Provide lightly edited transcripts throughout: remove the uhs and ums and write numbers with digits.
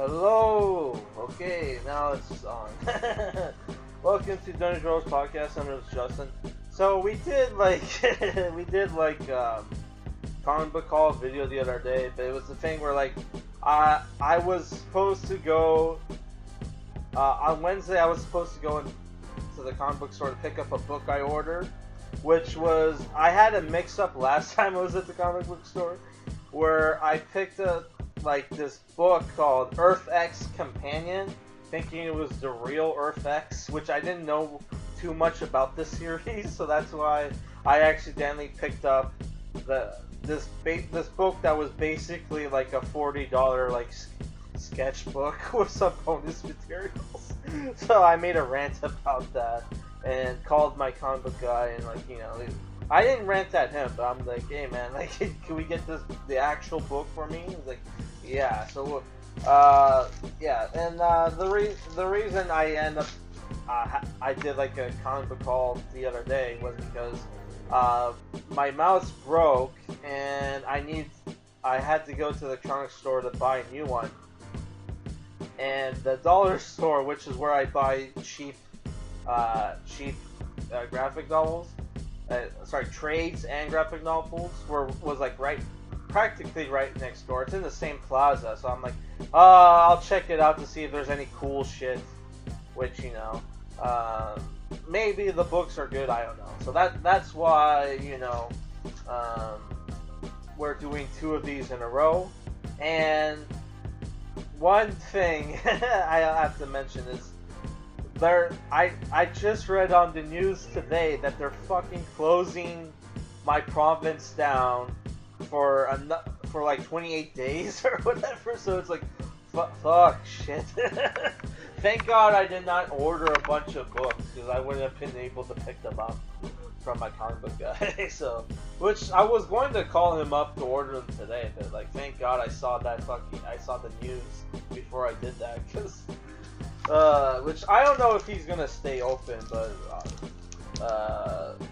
Hello. Okay, now it's on. Welcome to Dungeon Rose Podcast. I'm Justin. So we did like comic book haul video the other day, but it was the thing where I was supposed to go on Wednesday. I was supposed to go to the comic book store to pick up a book I ordered, which was I had a mix up last time I was at the comic book store, where I picked up this book called Earth X Companion, thinking it was the real Earth X, which I didn't know too much about this series, so that's why I accidentally picked up this book that was basically like a $40 sketchbook with some bonus materials. So I made a rant about that and called my comic book guy and I didn't rant at him, but I'm like, hey man, can we get the actual book for me? He's like, yeah. So, yeah, and the reason I end up I did a comic book haul the other day was because my mouse broke and I had to go to the electronics store to buy a new one, and the dollar store, which is where I buy cheap graphic novels. Trades and graphic novels was practically right next door. It's in the same plaza, so I'm like, I'll check it out to see if there's any cool shit. Which maybe the books are good. I don't know. So that's why we're doing two of these in a row. And one thing I have to mention is, I just read on the news today that they're fucking closing my province down for 28 days or whatever. So it's like, fuck shit. Thank God I did not order a bunch of books, because I wouldn't have been able to pick them up from my comic book guy. So, which I was going to call him up to order them today, but thank God I saw the news before I did that, because. Which I don't know if he's gonna stay open, but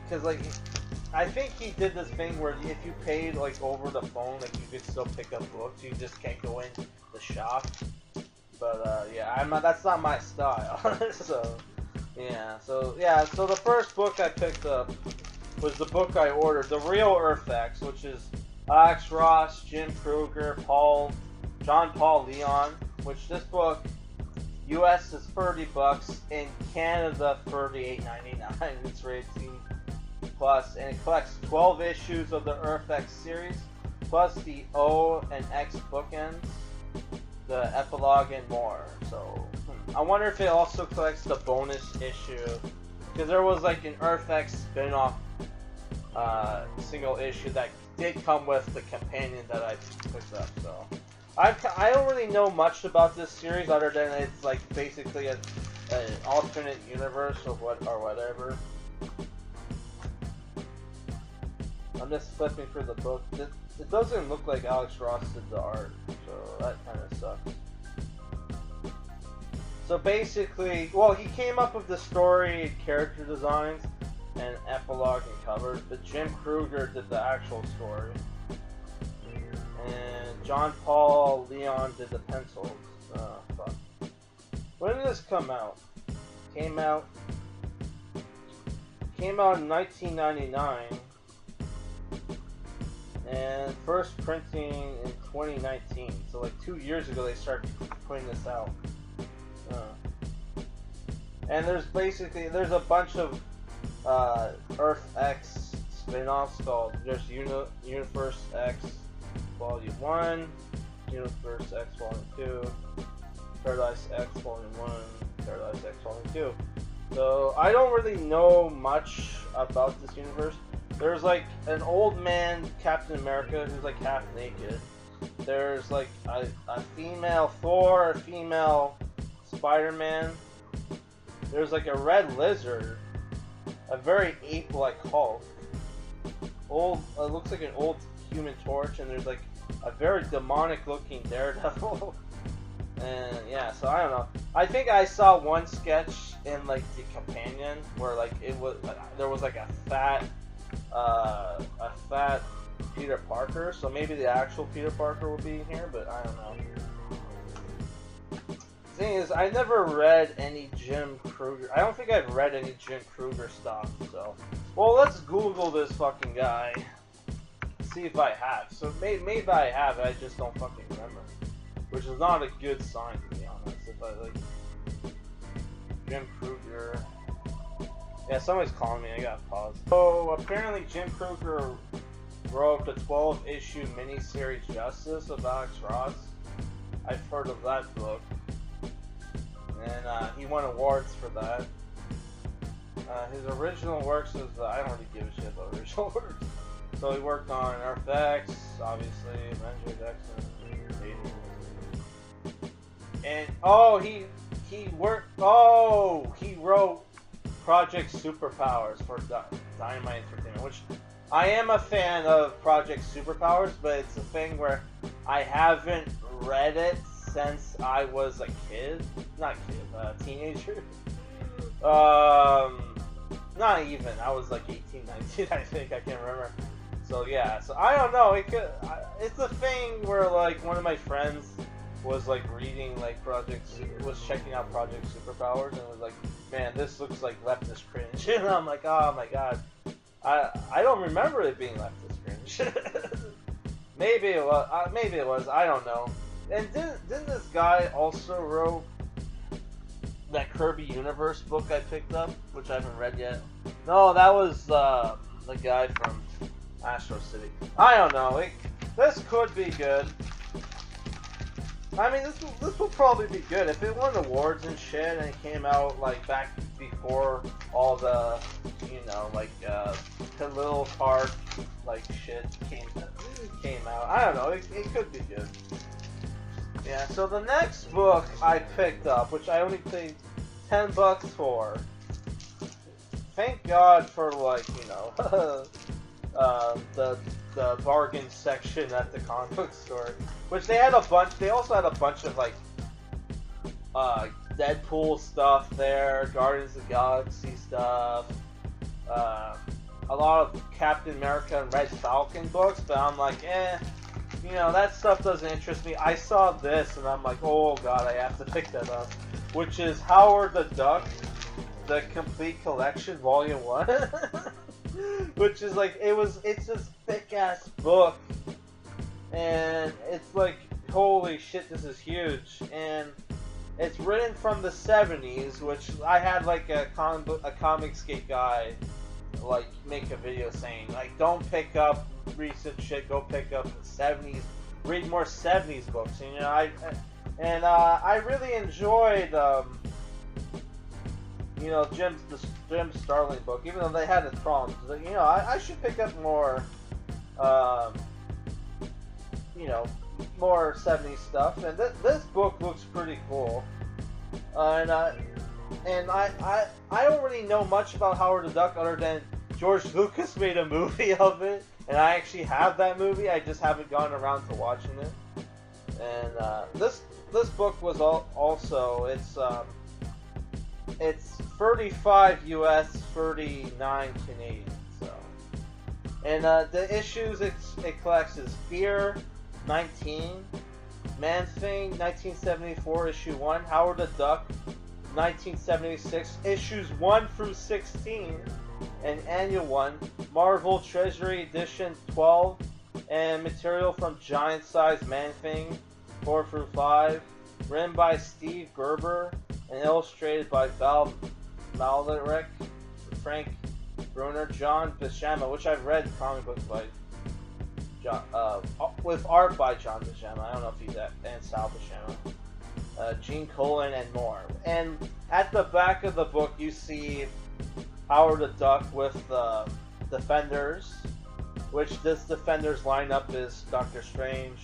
because I think he did this thing where if you paid over the phone, you could still pick up books. You just can't go in the shop. But yeah, that's not my style. So the first book I picked up was the book I ordered, The Real Earth X, which is Alex Ross, Jim Krueger, John Paul Leon. Which this book, US is $30, in Canada $38.99. It's rated T+, and it collects 12 issues of the Earth X series, plus the O and X bookends, the epilogue, and more. So I wonder if it also collects the bonus issue, because there was an Earth X spin-off single issue that did come with the companion that I picked up. So I don't really know much about this series other than it's basically an alternate universe or whatever. I'm just flipping through the book. It doesn't look like Alex Ross did the art, so that kind of sucks. So basically, he came up with the story, character designs, and epilogue and covers, but Jim Krueger did the actual story. And John Paul Leon did the pencils. Fuck. When did this come out? Came out in 1999, and first printing in 2019. So 2 years ago they started putting this out. And there's a bunch of Earth X spin-offs called Universe X Volume 1, Universe X Volume 2, Paradise X Volume 1, Paradise X Volume 2. So I don't really know much about this universe. There's an old man Captain America who's half naked. There's a female Thor, a female Spider-Man. There's a red lizard, a very ape-like Hulk. It looks like an old Human Torch, and there's a very demonic looking Daredevil. And yeah, so I don't know. I think I saw one sketch in the companion where there was a fat Peter Parker, so maybe the actual Peter Parker will be in here, but I don't know. thing is, I never read any Jim Kruger. I don't think I've read any Jim Kruger stuff, so. Well, let's Google this fucking guy. See if I have. So maybe I have, I just don't fucking remember. Which is not a good sign, to be honest. If I, like. Jim Kruger. Yeah, somebody's calling me, I gotta pause. So, apparently Jim Kruger wrote the 12-issue miniseries Justice of Alex Ross. I've heard of that book. And he won awards for that. His original works is, I don't really give a shit about original works. So he worked on Earth X, obviously, Avengers X, and he wrote Project Superpowers for Dynamite Entertainment, which I am a fan of Project Superpowers, but it's a thing where I haven't read it since I was a kid. Not kid, teenager. Not even. I was like 18, 19, I think. I can't remember. So yeah, so I don't know. It's a thing where like one of my friends was like reading like was checking out Project Superpowers and was like, man, this looks like leftist cringe. And I'm like, oh my god. I don't remember it being leftist cringe. Maybe it was, I don't know. And didn't this guy also wrote that Kirby Universe book I picked up, which I haven't read yet? No, that was the guy from Astro City. I don't know. This could be good. I mean, this will probably be good if it won awards and shit, and it came out like back before all the, you know, like little card like shit came out. I don't know. It could be good. Yeah. So the next book I picked up, which I only paid $10 for. Thank God for like, you know, the bargain section at the comic book store, which they had a bunch. They also had a bunch of like Deadpool stuff there, Guardians of the Galaxy stuff, a lot of Captain America and Red Falcon books. But I'm like, you know, that stuff doesn't interest me. I saw this and I'm like, oh god, I have to pick that up, which is Howard the Duck, the Complete Collection, Volume 1. Which is like, it's this thick ass book, and it's like, holy shit, this is huge. And it's written from the 70s, which I had like a Comicsgate guy like make a video saying like, don't pick up recent shit, go pick up the 70s, read more 70s books. And, you know, I really enjoyed you know, Jim Starlin book, even though they had its problems. You know, I should pick up more, you know, more 70s stuff. And this book looks pretty cool. And I don't really know much about Howard the Duck other than George Lucas made a movie of it, and I actually have that movie. I just haven't gone around to watching it. And this book was also it's 35 US, 39 Canadian. So, and the issues it collects is Fear 19, Man Thing 1974 issue 1, Howard the Duck 1976 issues 1 through 16, and Annual 1, Marvel Treasury Edition 12, and material from Giant Size Man Thing 4 through 5, written by Steve Gerber and illustrated by Val Malderich, Frank Brunner, John Buscema, which I've read comic books by John, with art by John Buscema. I don't know if he's that, and Sal Buscema, Gene Colan, and more. And at the back of the book, you see Howard the Duck with the Defenders, which this Defenders lineup is Doctor Strange,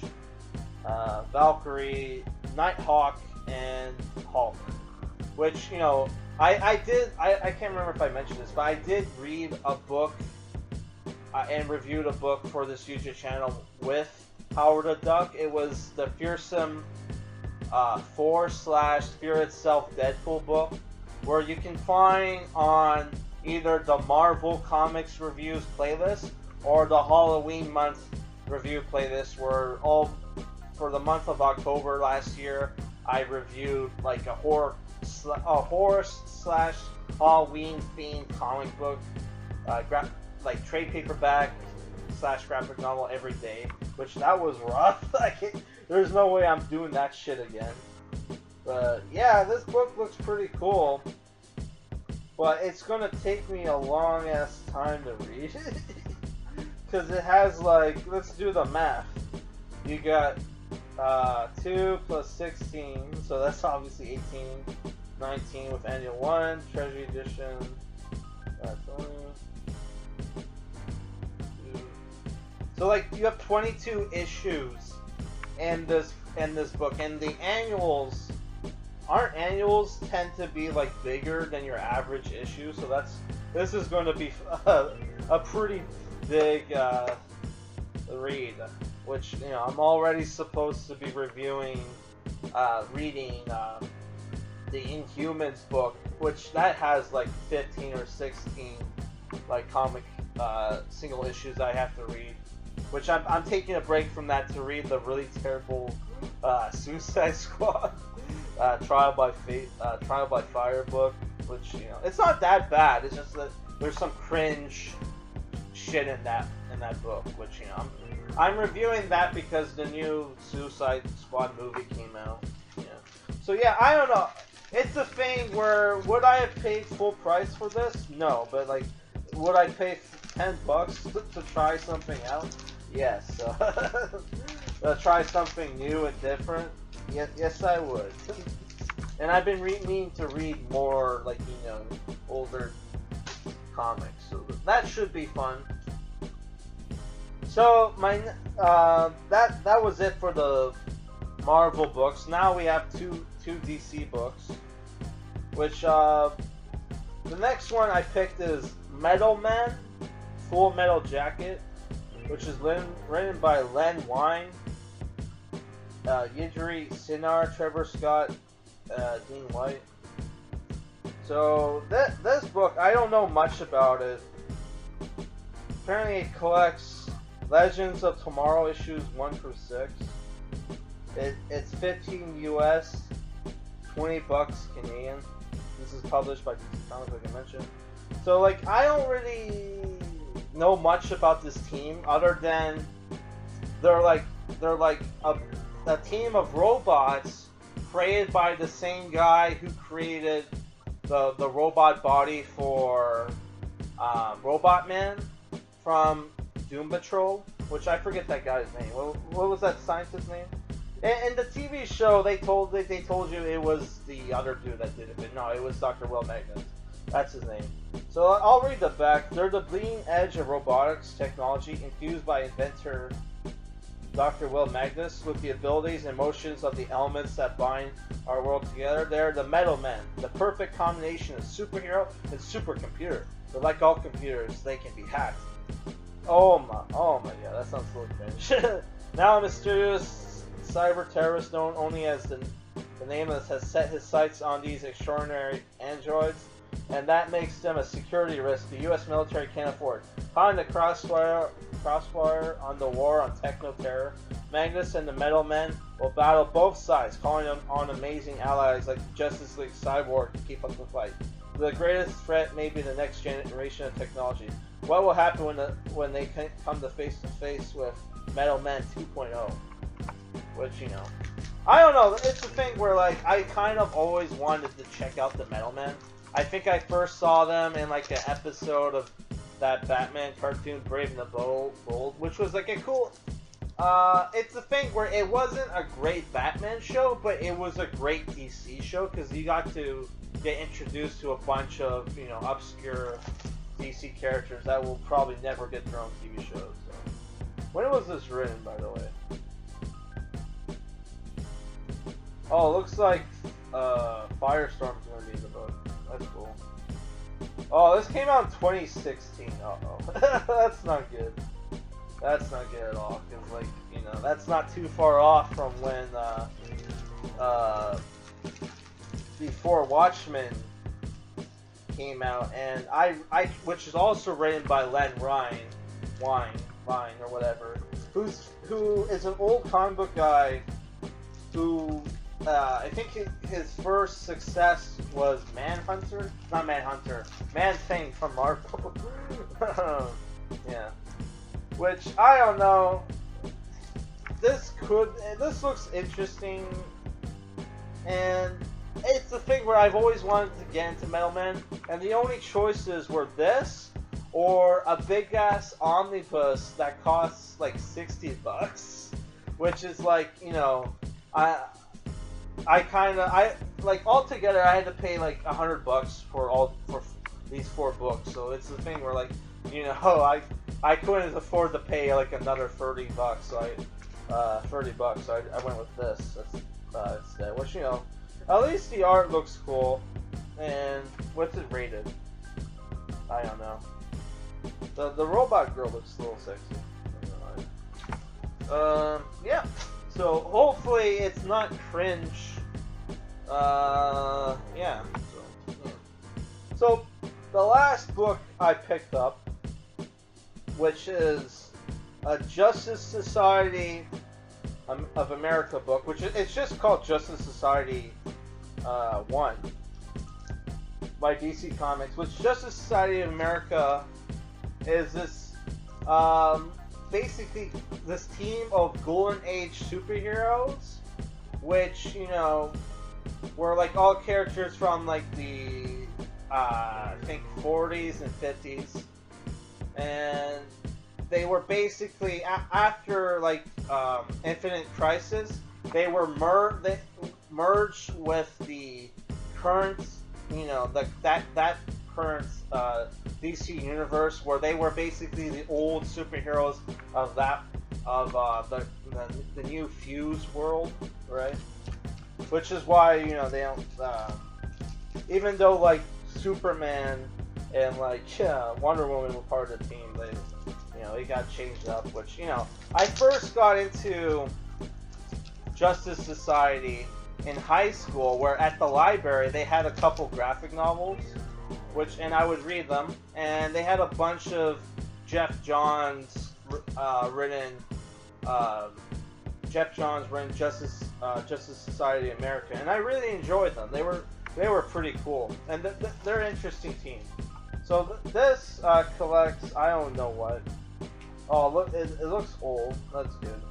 Valkyrie, Nighthawk, and Hulk. Which, you know, I can't remember if I mentioned this, but I did read a book and reviewed a book for this YouTube channel with Howard the Duck. It was the Fearsome 4/Fear Itself Deadpool book, where you can find on either the Marvel Comics Reviews playlist or the Halloween month review playlist, where all for the month of October last year I reviewed like a horror slash Halloween themed comic book, like trade paperback slash graphic novel every day, which that was rough. There's no way I'm doing that shit again. But yeah, this book looks pretty cool. But it's gonna take me a long ass time to read it. Because it has like, let's do the math. You got 2 plus 16, so that's obviously 18, 19 with annual 1, treasury edition. That's only 2. So like you have 22 issues in this book, and the annuals tend to be like bigger than your average issue, so this is going to be a pretty big read, which, you know, I'm already supposed to be reading the Inhumans book, which that has like 15 or 16 like comic single issues I have to read, which I'm taking a break from that to read the really terrible Suicide Squad Trial by Fire book, which, you know, it's not that bad. It's just that there's some cringe shit in that book, which, you know, I'm reviewing that because the new Suicide Squad movie came out. Yeah. So yeah, I don't know. It's a thing where, would I have paid full price for this? No, but like, would I pay $10 to try something out? Yes. Try something new and different? Yes, I would. And I've been meaning to read more, like, you know, older comics, so that should be fun. So my that was it for the Marvel books. Now we have two DC books, which the next one I picked is Metal Man, Full Metal Jacket, which is written by Len Wein, Yidri Sinar, Trevor Scott, Dean White. So this book, I don't know much about it. Apparently it collects Legends of Tomorrow issues 1 through 6. It's 15 US, $20 Canadian. This is published by DC Comics, like I mentioned. So like, I don't really know much about this team other than they're like a team of robots created by the same guy who created the robot body for Robot Man from Doom Patrol, which I forget that guy's name. What was that scientist's name? In the TV show, they told you it was the other dude that did it, but no, it was Dr. Will Magnus. That's his name. So I'll read the back. They're the bleeding edge of robotics technology infused by inventor Dr. Will Magnus with the abilities and motions of the elements that bind our world together. They're the Metal Men, the perfect combination of superhero and supercomputer. But like all computers, they can be hacked. Oh my god, that sounds so cringe. Now a mysterious cyber terrorist known only as the Nameless has set his sights on these extraordinary androids, and that makes them a security risk the U.S. military can't afford. Caught in the crossfire on the war on techno-terror, Magnus and the Metal Men will battle both sides, calling on amazing allies like Justice League Cyborg to keep up the fight. The greatest threat may be the next generation of technology. What will happen when they come to face with Metal Men 2.0? Which, you know, I don't know. It's a thing where, like, I kind of always wanted to check out the Metal Men. I think I first saw them in like an episode of that Batman cartoon Brave and the Bold, which was like a cool. It's a thing where it wasn't a great Batman show, but it was a great DC show because you got to get introduced to a bunch of, you know, obscure DC characters that will probably never get their own TV shows. So. When was this written, by the way? Oh, it looks like Firestorm's gonna be in the book. That's cool. Oh, this came out in 2016. Uh-oh. That's not good. That's not good at all. Because, like, you know, that's not too far off from when, before Watchmen came out. And which is also written by Len Wein, or whatever. Who is an old comic book guy who I think his first success was Manhunter, not Manhunter, Man-Thing from Marvel. Yeah, which I don't know. This looks interesting, and it's the thing where I've always wanted to get into Metal Man, and the only choices were this or a big ass omnibus that costs like $60, which is like, you know, I like altogether I had to pay like $100 for these 4 books, so it's the thing where, like, you know, I couldn't afford to pay like another $30, so $30, so I went with this instead, which, you know, at least the art looks cool. And what's it rated? I don't know. The robot girl looks a little sexy. Yeah. So hopefully it's not cringe. Yeah. So the last book I picked up, which is a Justice Society of America book, which it's just called Justice Society 1 by DC Comics, which Justice Society of America is this basically this team of Golden Age superheroes, which, you know, were like all characters from like the I think 40s and 50s, and they were basically after like Infinite Crisis, they were merged with the current, you know, that current DC universe, where they were basically the old superheroes of the new Fuse world, right? Which is why, you know, they don't even though like Superman and like Wonder Woman were part of the team, they got changed up. Which, you know, I first got into Justice Society in high school, where at the library they had a couple graphic novels, and I would read them, and they had a bunch of Jeff Johns written Justice Society of America, and I really enjoyed them. They were pretty cool, and they're an interesting team. So this collects, I don't know what. Oh, look, it looks old. That's good.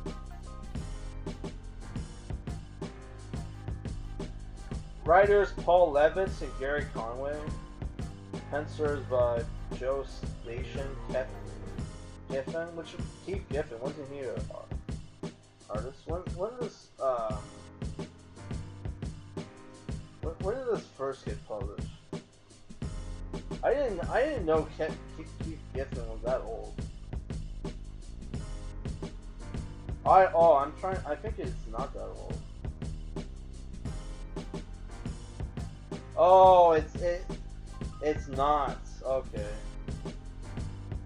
Writers Paul Levitz and Gary Conway. Pencilers by Joe Station, Giffen, Keith Giffen. Wasn't he an artist? When did this first get published? I didn't know Keith Giffen was that old. I think it's not that old. Oh, it's not. Okay.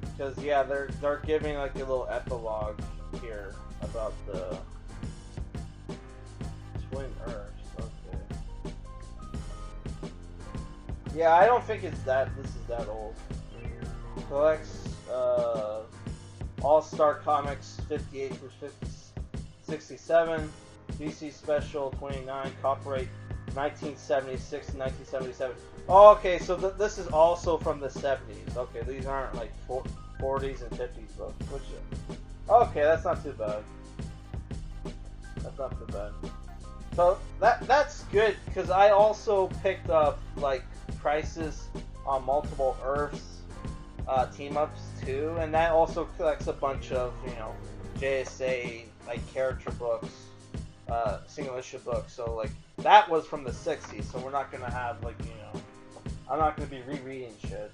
Because, yeah, they're giving like a little epilogue here about the Twin Earths. Okay. Yeah, I don't think this is that old. Collects All-Star Comics 58 through 67, DC Special 29, copyright 1976 to 1977. Oh, okay, so this is also from the 70s. Okay, these aren't like 40s and 50s books. Okay, that's not too bad. So that's good, because I also picked up like Crisis on Multiple Earths team-ups too, and that also collects a bunch of, you know, JSA like character books, single issue books. So like that was from the 60s, so we're not gonna have like, you know, I'm not gonna be rereading shit.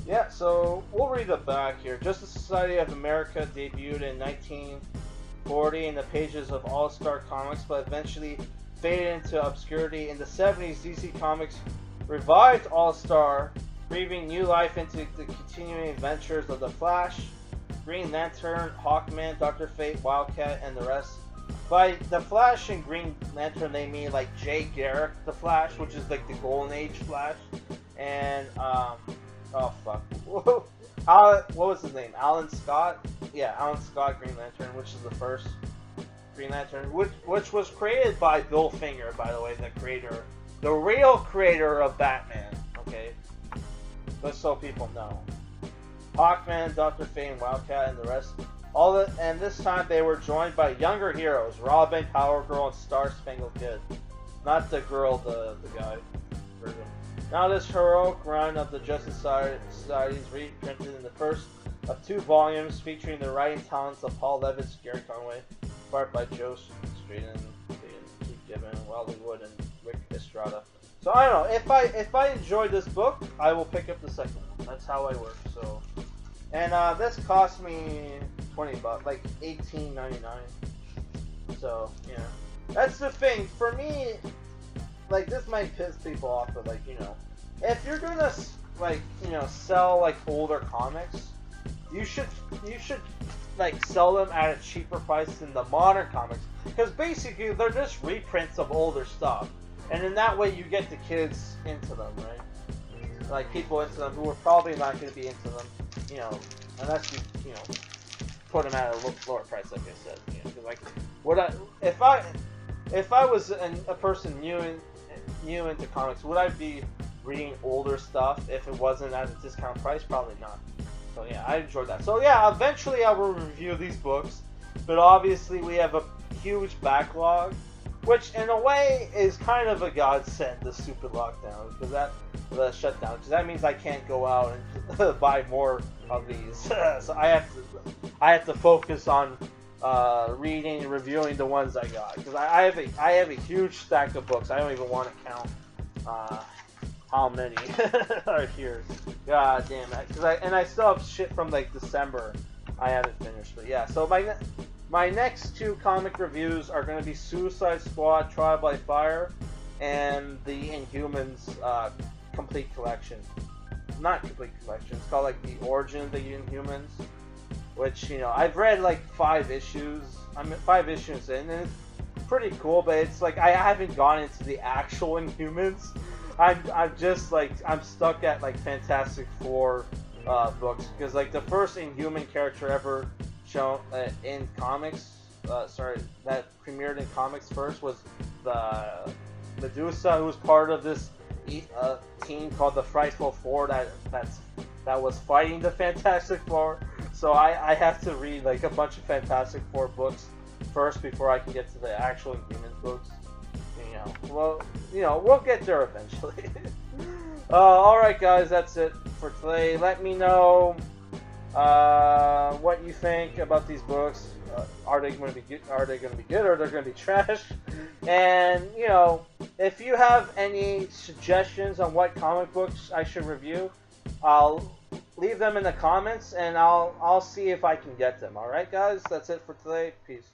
Yeah, so we'll read the back here. Justice Society of America debuted in 1940 in the pages of All-Star Comics, but eventually faded into obscurity. In the 70s, DC Comics revived All-Star, breathing new life into the continuing adventures of The Flash, Green Lantern, Hawkman, Dr. Fate, Wildcat, and the rest. By The Flash and Green Lantern, they mean like Jay Garrick The Flash, which is like the Golden Age Flash, and oh fuck, what was his name? Alan Scott? Yeah, Alan Scott Green Lantern, which is the first Green Lantern, which was created by Bill Finger, by the way, the real creator of Batman. Okay, just so people know. Hawkman, Dr. Fate, Wildcat, and the rest. And this time they were joined by younger heroes: Robin, Power Girl, and Star Spangled Kid. Not the girl, the guy version. Now this heroic run of the Justice Society is reprinted in the first of 2 volumes, featuring the writing talents of Paul Levitz, Gary Conway, art by Joe Straden, Keith Gibbon, Wally Wood, and Rick Estrada. So I don't know, if I enjoy this book, I will pick up the second one. That's how I work. So, and this cost me $20, like $18.99. So yeah, that's the thing for me. Like, this might piss people off, but like, you know, if you're gonna like, you know, sell like older comics, you should like sell them at a cheaper price than the modern comics, because basically they're just reprints of older stuff, and in that way you get the kids into them, right? Like, people into them who are probably not going to be into them, you know, unless you know, put them at a lower price, like I said. You know, like, if I was a person new into comics, would I be reading older stuff if it wasn't at a discount price? Probably not. So yeah, I enjoyed that. So yeah, eventually I will review these books, but obviously we have a huge backlog, which in a way is kind of a godsend, the stupid lockdown, because the shutdown, because that means I can't go out and buy more of these. So I have to focus on reading and reviewing the ones I got, because I have a huge stack of books. I don't even want to count how many are here. God damn it! And I still have shit from like December I haven't finished. But yeah, so my next 2 comic reviews are going to be Suicide Squad: Trial by Fire and the Inhumans complete collection. Not complete collection. It's called like the Origin of the Inhumans, which, you know, I've read like 5 issues. I'm 5 issues in, and it's pretty cool. But it's like I haven't gone into the actual Inhumans. I'm just like, I'm stuck at like Fantastic Four books, because like the first Inhuman character ever shown in comics, that premiered in comics first, was the Medusa, who was part of this team called the Frightful Four that was fighting the Fantastic Four. So I have to read like a bunch of Fantastic Four books first before I can get to the actual Inhumans books. We'll get there eventually. Alright guys, that's it for today. Let me know what you think about these books. Are they going to be good, or they're going to be trash? And, you know, if you have any suggestions on what comic books I should review, I'll leave them in the comments, and I'll see if I can get them. Alright guys, that's it for today. Peace.